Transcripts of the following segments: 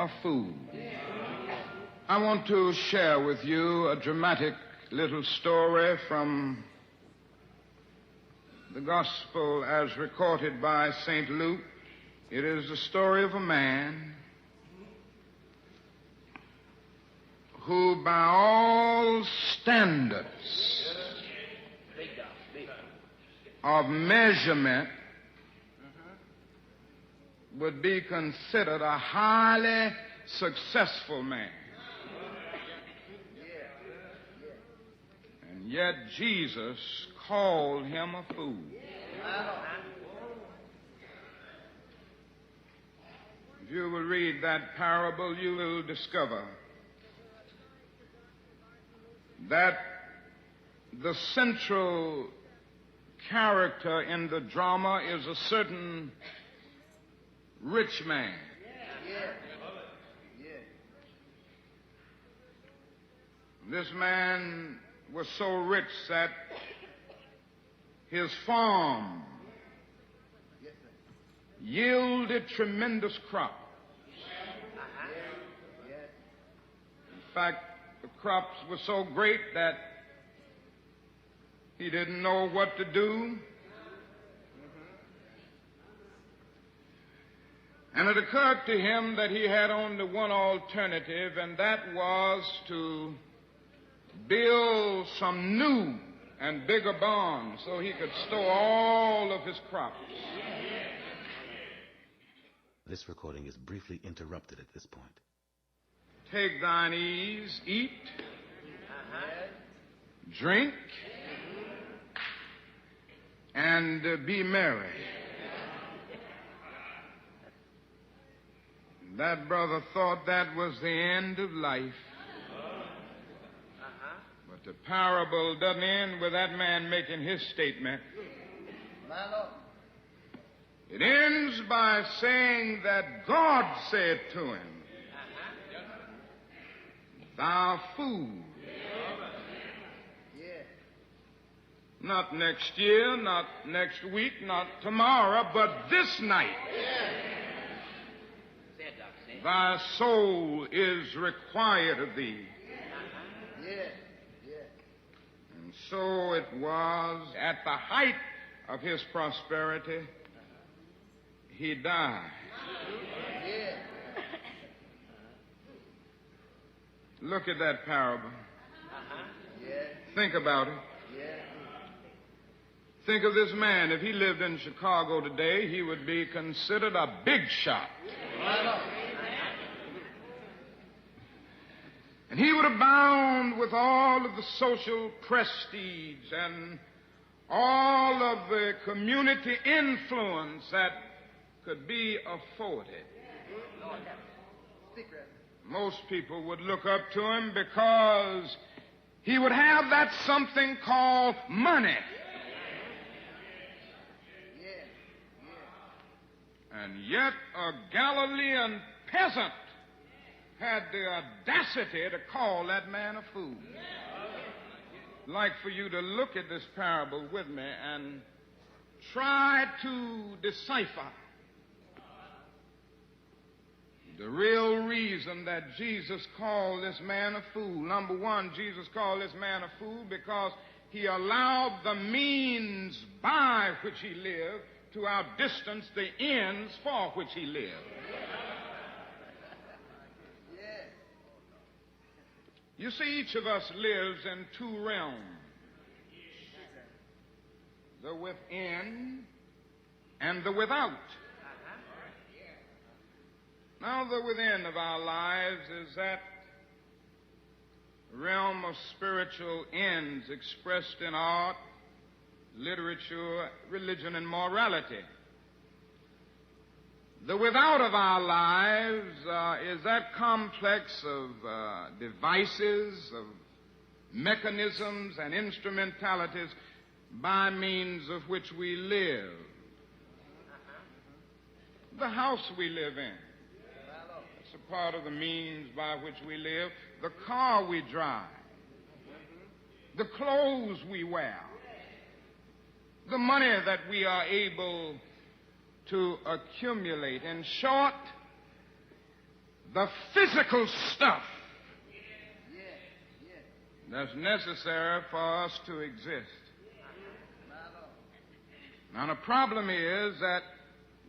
a fool. I want to share with you a dramatic little story from the Gospel as recorded by St. Luke. It is the story of a man who, by all standards of measurement, would be considered a highly successful man. And yet Jesus called him a fool. If you will read that parable, you will discover that the central character in the drama is a certain rich man. This man was so rich that his farm yielded tremendous crops. In fact, the crops were so great that he didn't know what to do. And it occurred to him that he had only one alternative, and that was to build some new and bigger barns so he could store all of his crops. This recording is briefly interrupted at this point. Take thine ease, eat, drink, and be merry. That brother thought that was the end of life. But the parable doesn't end with that man making his statement. It ends by saying that God said to him, "Thou fool." Not next year, not next week, not tomorrow, but this night. Thy soul is required of thee. And so it was at the height of his prosperity, he died. Look at that parable. Think about it. Think of this man. If he lived in Chicago today, he would be considered a big shot. And he would abound with all of the social prestige and all of the community influence that could be afforded. Most people would look up to him because he would have that something called money. And yet a Galilean peasant had the audacity to call that man a fool. I'd like for you to look at this parable with me and try to decipher the real reason that Jesus called this man a fool. Number one, Jesus called this man a fool because he allowed the means by which he lived to outdistance the ends for which he lived. You see, each of us lives in two realms. The within and the without. Now, the within of our lives is that realm of spiritual ends expressed in art, literature, religion, and morality. The without of our lives is that complex of devices, of mechanisms and instrumentalities by means of which we live. The house we live in, that's a part of the means by which we live. The car we drive, the clothes we wear, the money that we are able to accumulate. In short, the physical stuff that's necessary for us to exist. Now, the problem is that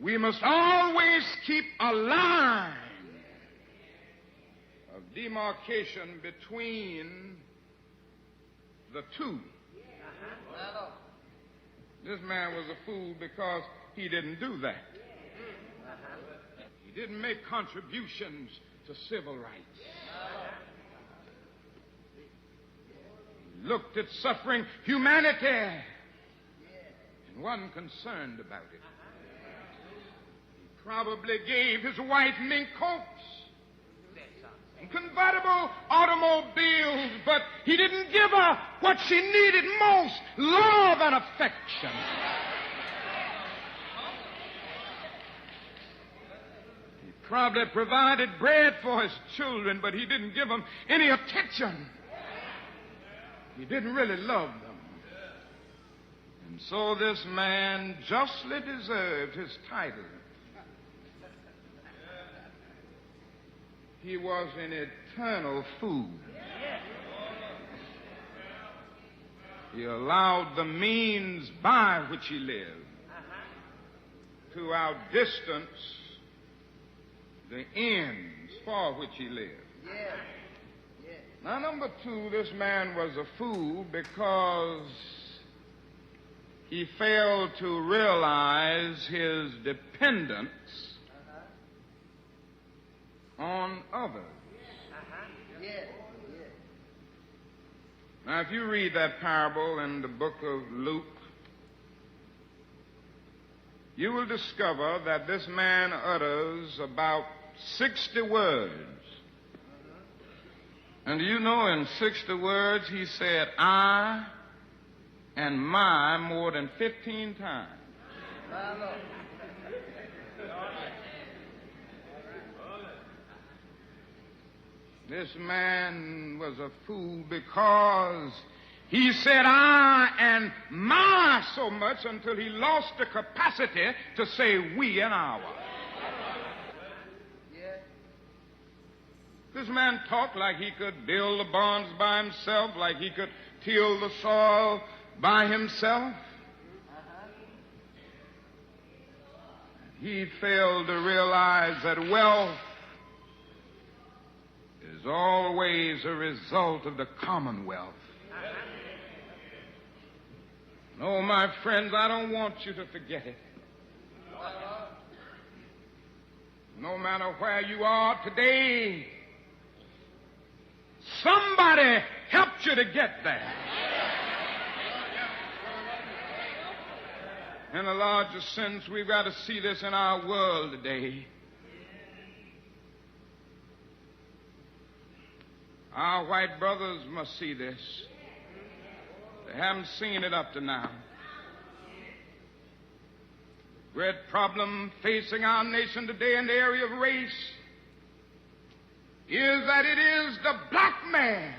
we must always keep a line of demarcation between the two. This man was a fool because he didn't do that. He didn't make contributions to civil rights. He looked at suffering humanity and wasn't concerned about it. He probably gave his wife mink coats and convertible automobiles, but he didn't give her what she needed most, love and affection. He probably provided bread for his children, but he didn't give them any attention. He didn't really love them. And so this man justly deserved his title. He was an eternal fool. He allowed the means by which he lived to outdistance the ends for which he lived. Now, number two, this man was a fool because he failed to realize his dependence on others. Now, if you read that parable in the book of Luke, you will discover that this man utters about 60 words. And do you know, in 60 words, he said I and my more than 15 times. This man was a fool because he said I and my so much until he lost the capacity to say we and our. This man talked like he could build the barns by himself, like he could till the soil by himself. He failed to realize that wealth is always a result of the commonwealth. No, my friends, I don't want you to forget it. No matter where you are today, somebody helped you to get there. In a larger sense, we've got to see this in our world today. Our white brothers must see this. They haven't seen it up to now. The great problem facing our nation today in the area of race is that it is the black man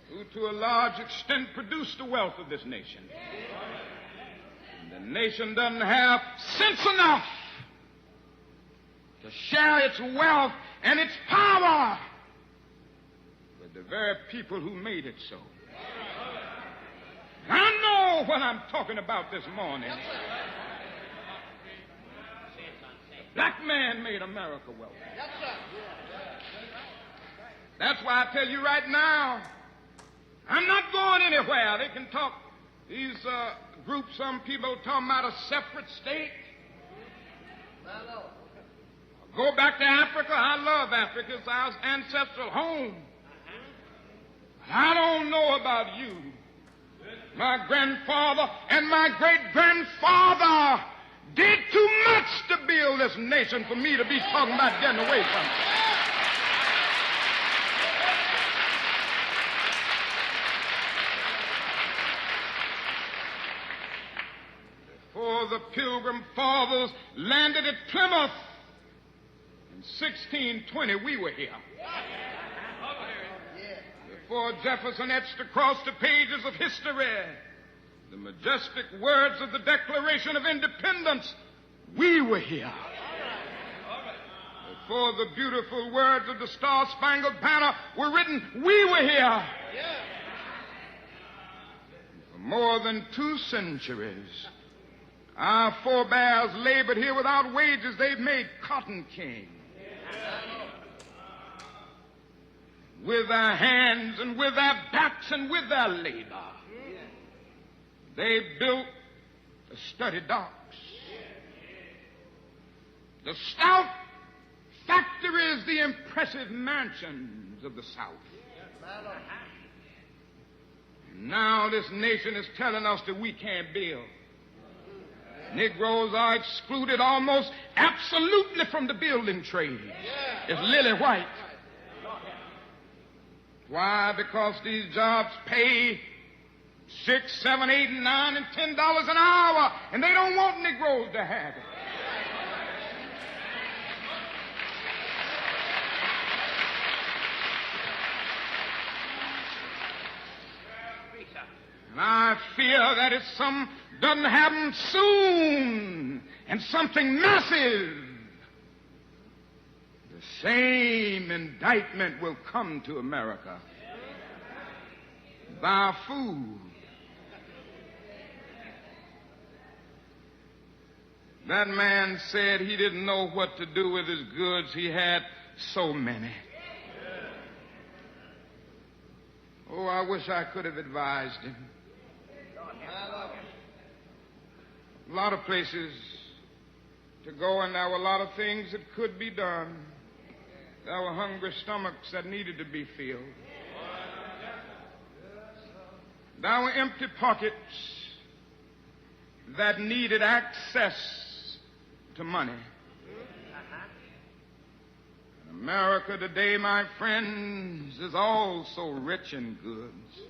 who to a large extent produced the wealth of this nation. And the nation doesn't have sense enough to share its wealth and its power with the very people who made it so. I know what I'm talking about this morning. The black man made America wealthy. That's why I tell you right now, I'm not going anywhere. They can talk, these groups, some people talking about a separate state. Go back to Africa. I love Africa. It's our ancestral home. I don't know about you. My grandfather and my great-grandfather did too much to build this nation for me to be talking about getting away from it. Before the Pilgrim Fathers landed at Plymouth in 1620, we were here. Before Jefferson etched across the pages of history the majestic words of the Declaration of Independence, we were here. before the beautiful words of the Star-Spangled Banner were written, we were here. For more than 2 centuries, our forebears labored here without wages. They've made cotton king. With their hands and with their backs and with their labor. They built the sturdy docks, the stout factories, the impressive mansions of the South. And now this nation is telling us that we can't build. Negroes are excluded almost absolutely from the building trade. It's lily white. Why? Because these jobs pay $6, $7, $8, $9, and $10 an hour, and they don't want Negroes to have it. And I fear that if some doesn't happen soon and something massive, the same indictment will come to America by food. That man said he didn't know what to do with his goods. He had so many. Oh, I wish I could have advised him. A lot of places to go, and there were a lot of things that could be done. There were hungry stomachs that needed to be filled. There were empty pockets that needed access to money. And America today, my friends, is also rich in goods.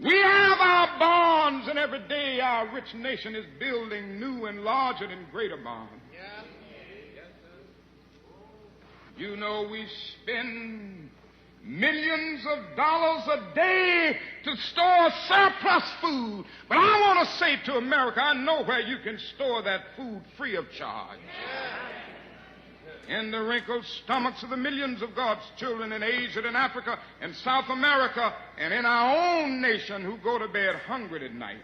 We have our bonds, and every day our rich nation is building new and larger and greater bonds. You know, we spend millions of dollars a day to store surplus food. But I want to say to America, I know where you can store that food free of charge. In the wrinkled stomachs of the millions of God's children in Asia and Africa and South America and in our own nation who go to bed hungry at night.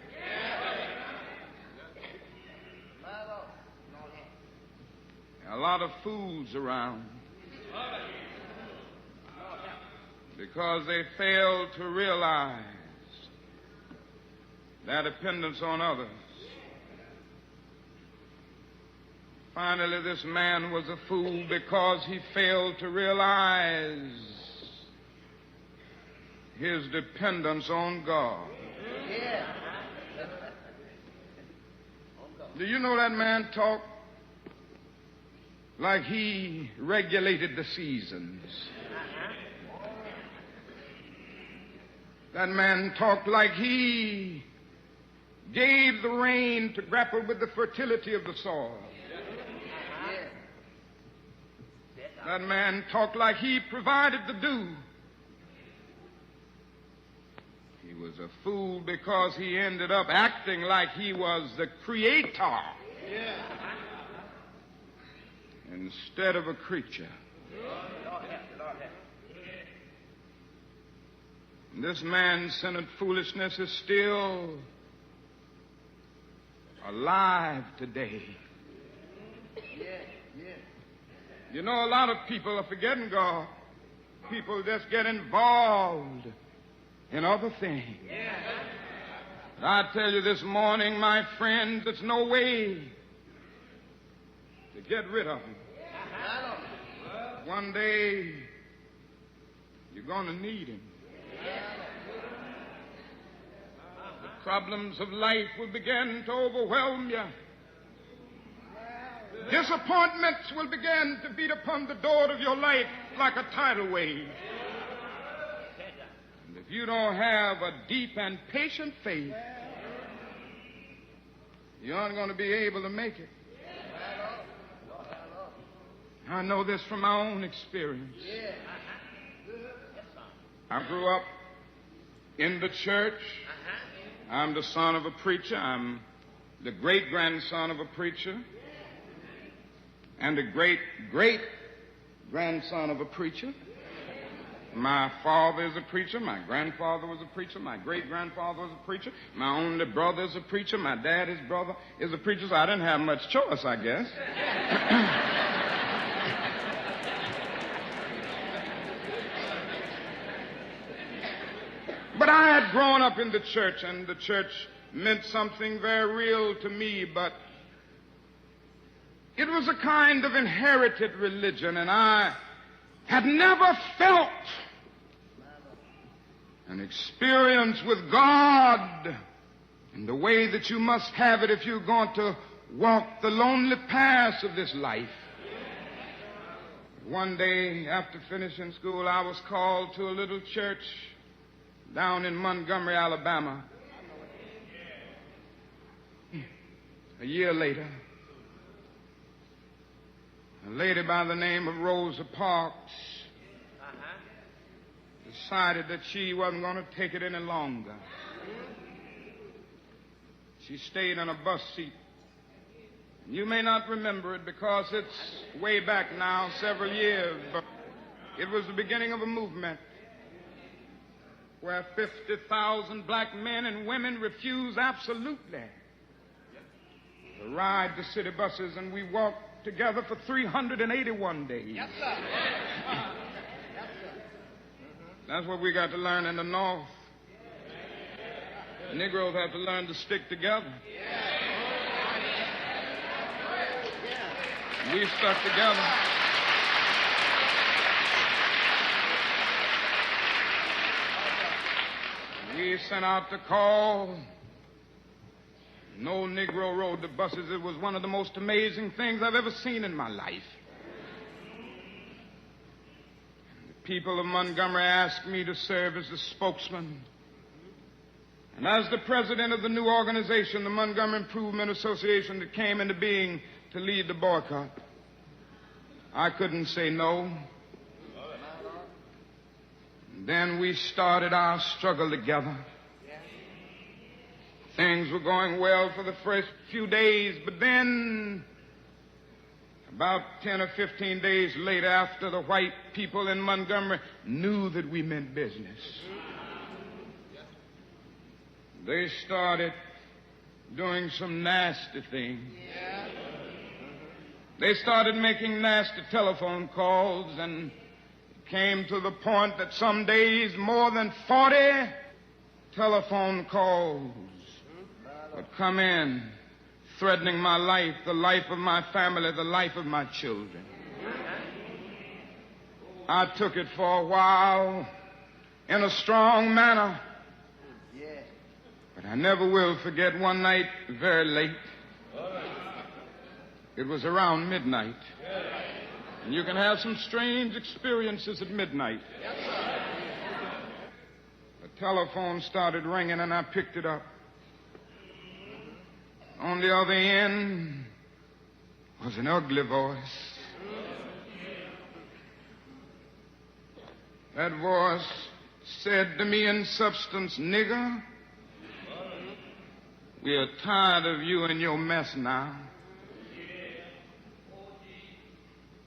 A lot of fools around because they fail to realize their dependence on others. Finally, this man was a fool because he failed to realize his dependence on God. Do you know that man talked like he regulated the seasons? That man talked like he gave the rain to grapple with the fertility of the soil. That man talked like he provided the dew. He was a fool because he ended up acting like he was the creator instead of a creature. This man-centered foolishness is still alive today. You know, a lot of people are forgetting God. People just get involved in other things. I tell you this morning, my friends, there's no way to get rid of them. One day, you're going to need him. The problems of life will begin to overwhelm you. Disappointments will begin to beat upon the door of your life like a tidal wave. And if you don't have a deep and patient faith, you aren't going to be able to make it. I know this from my own experience. I grew up in the church. I'm the son of a preacher. I'm the great-grandson of a preacher. and a great-great-grandson of a preacher. My father is a preacher. My grandfather was a preacher. My great-grandfather was a preacher. My only brother is a preacher. My daddy's brother is a preacher, so I didn't have much choice, I guess. But I had grown up in the church, and the church meant something very real to me, but it was a kind of inherited religion, and I had never felt an experience with God in the way that you must have it if you're going to walk the lonely paths of this life. One day, after finishing school, I was called to a little church down in Montgomery, Alabama. A year later, a lady by the name of Rosa Parks decided that she wasn't going to take it any longer. She stayed in a bus seat. You may not remember it because it's way back now, several years, but it was the beginning of a movement where 50,000 black men and women refused absolutely to ride the city buses, and we walked together for 381 days. Yes, sir. That's what we got to learn in the North. Negroes have to learn to stick together. We stuck together. We sent out the call. No Negro rode the buses. It was one of the most amazing things I've ever seen in my life. The people of Montgomery asked me to serve as the spokesman. And as the president of the new organization, the Montgomery Improvement Association, that came into being to lead the boycott, I couldn't say no. And then we started our struggle together. Things were going well for the first few days, but then about 10 or 15 days later, after the white people in Montgomery knew that we meant business, they started doing some nasty things. They started making nasty telephone calls, and it came to the point that some days more than 40 telephone calls would come in, threatening my life, the life of my family, the life of my children. I took it for a while in a strong manner, but I never will forget one night very late. It was around midnight. And you can have some strange experiences at midnight. The telephone started ringing, and I picked it up. On the other end was an ugly voice. That voice said to me in substance, "Nigger, we are tired of you and your mess now.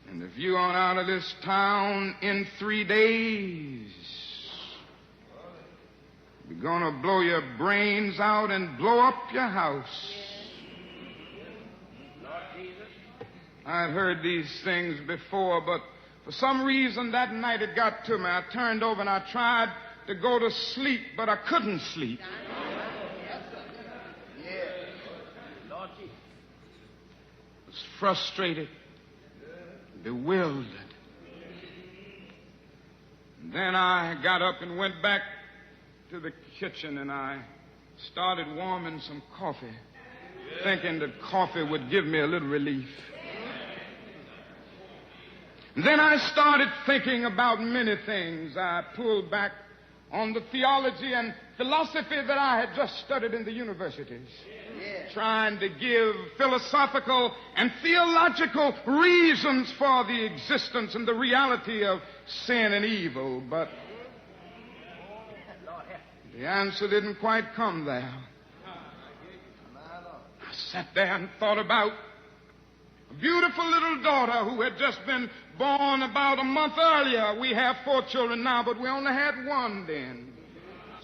And if you aren't out of this town in 3 days, we're going to blow your brains out and blow up your house." I'd heard these things before, but for some reason that night it got to me. I turned over and I tried to go to sleep, but I couldn't sleep. I was frustrated, bewildered. And then I got up and went back to the kitchen, and I started warming some coffee, thinking that coffee would give me a little relief. And then I started thinking about many things. I pulled back on the theology and philosophy that I had just studied in the universities, trying to give philosophical and theological reasons for the existence and the reality of sin and evil. But the answer didn't quite come there. I sat there and thought about A beautiful little daughter who had just been born about a month earlier. We have 4 children now, but we only had 1 then.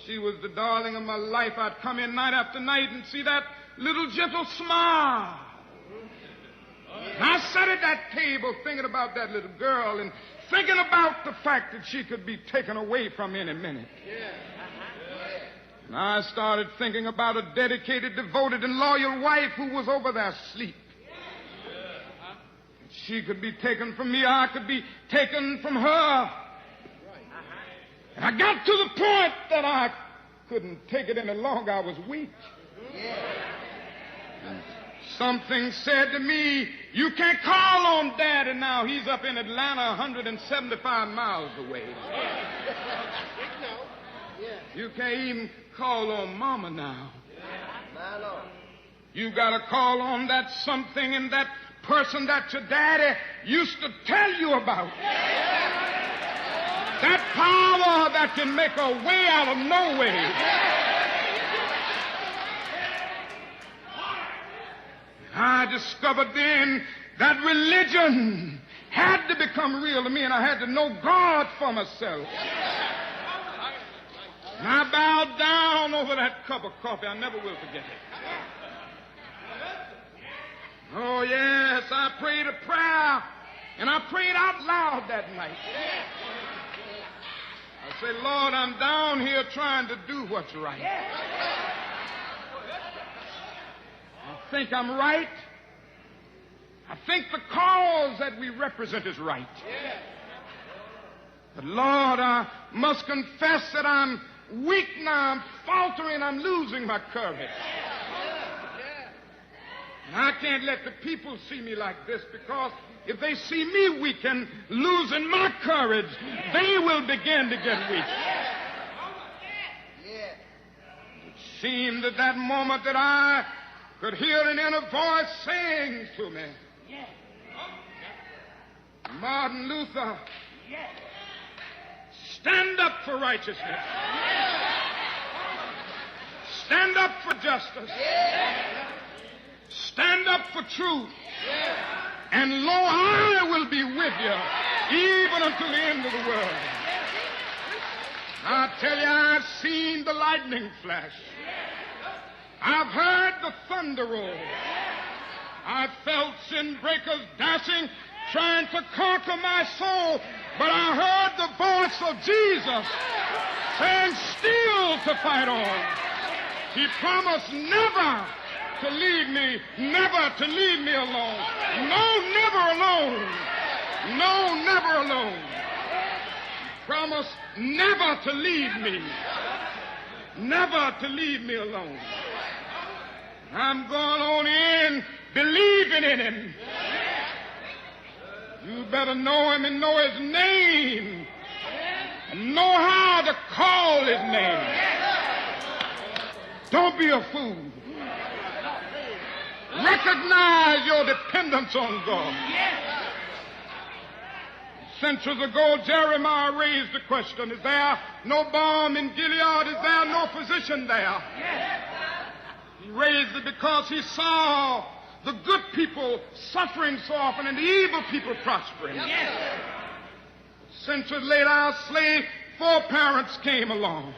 She was the darling of my life. I'd come in night after night and see that little gentle smile. And I sat at that table thinking about that little girl and thinking about the fact that she could be taken away from any minute. And I started thinking about a dedicated, devoted, and loyal wife who was over there asleep. She could be taken from me, I could be taken from her. And I got to the point that I couldn't take it any longer. I was weak. And something said to me, you can't call on Daddy now. He's up in Atlanta 175 miles away. You can't even call on Mama now. You got to call on that something and that person that your daddy used to tell you about. That power that can make a way out of no way. I discovered then that religion had to become real to me, and I had to know God for myself. And I bowed down over that cup of coffee. I never will forget it. Oh, yes, I prayed a prayer, and I prayed out loud that night. I said, Lord, I'm down here trying to do what's right. I think I'm right. I think the cause that we represent is right. But, Lord, I must confess that I'm weak now. I'm faltering. I'm losing my courage. And I can't let the people see me like this, because if they see me weak and losing my courage, they will begin to get weak. It seemed at that moment that I could hear an inner voice saying to me, Martin Luther, stand up for righteousness. Stand up for justice. Stand up for truth. And lo, I will be with you even until the end of the world. I tell you, I've seen the lightning flash. I've heard the thunder roll. I've felt sin breakers dashing, trying to conquer my soul. But I heard the voice of Jesus saying, still to fight on. He promised never to leave me, never to leave me alone. No, never alone. No, never alone. He promised never to leave me. Never to leave me alone. I'm going on in believing in him. You better know him and know his name. And know how to call his name. Don't be a fool. Recognize your dependence on God. Centuries ago, Jeremiah raised the question, is there no balm in Gilead? Is there no physician there? He raised it because he saw the good people suffering so often and the evil people prospering. Centuries later, our slave foreparents came along.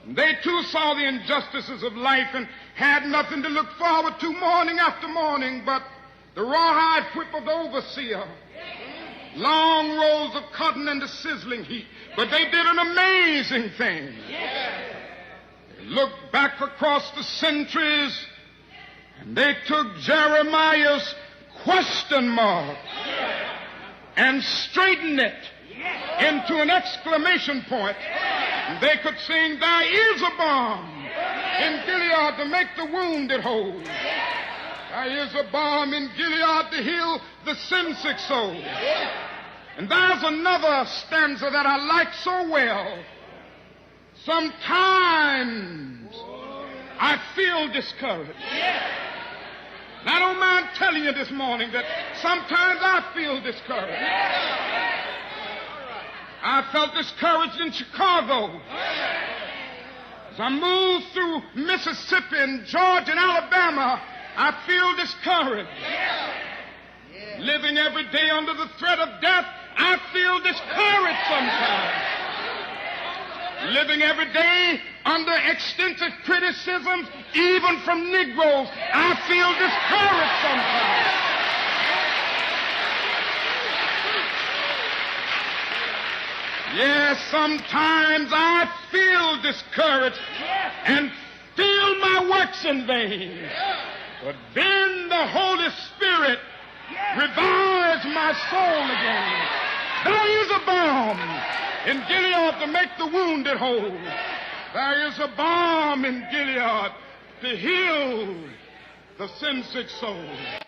They too saw the injustices of life and had nothing to look forward to morning after morning but the rawhide whip of the overseer, long rows of cotton and the sizzling heat. But they did an amazing thing. They looked back across the centuries and they took Jeremiah's question mark and straightened it into an exclamation point. They could sing, there is a balm in Gilead to make the wounded whole. There is a balm in Gilead to heal the sin-sick soul. And there's another stanza that I like so well. Sometimes I feel discouraged. And I don't mind telling you this morning that sometimes I feel discouraged. I felt discouraged in Chicago. As I moved through Mississippi and Georgia and Alabama, I feel discouraged. Living every day under the threat of death, I feel discouraged sometimes. Living every day under extensive criticisms, even from Negroes, I feel discouraged sometimes. Yes, sometimes I feel discouraged and feel my works in vain. But then the Holy Spirit revives my soul again. There is a balm in Gilead to make the wounded whole. There is a balm in Gilead to heal the sin-sick soul.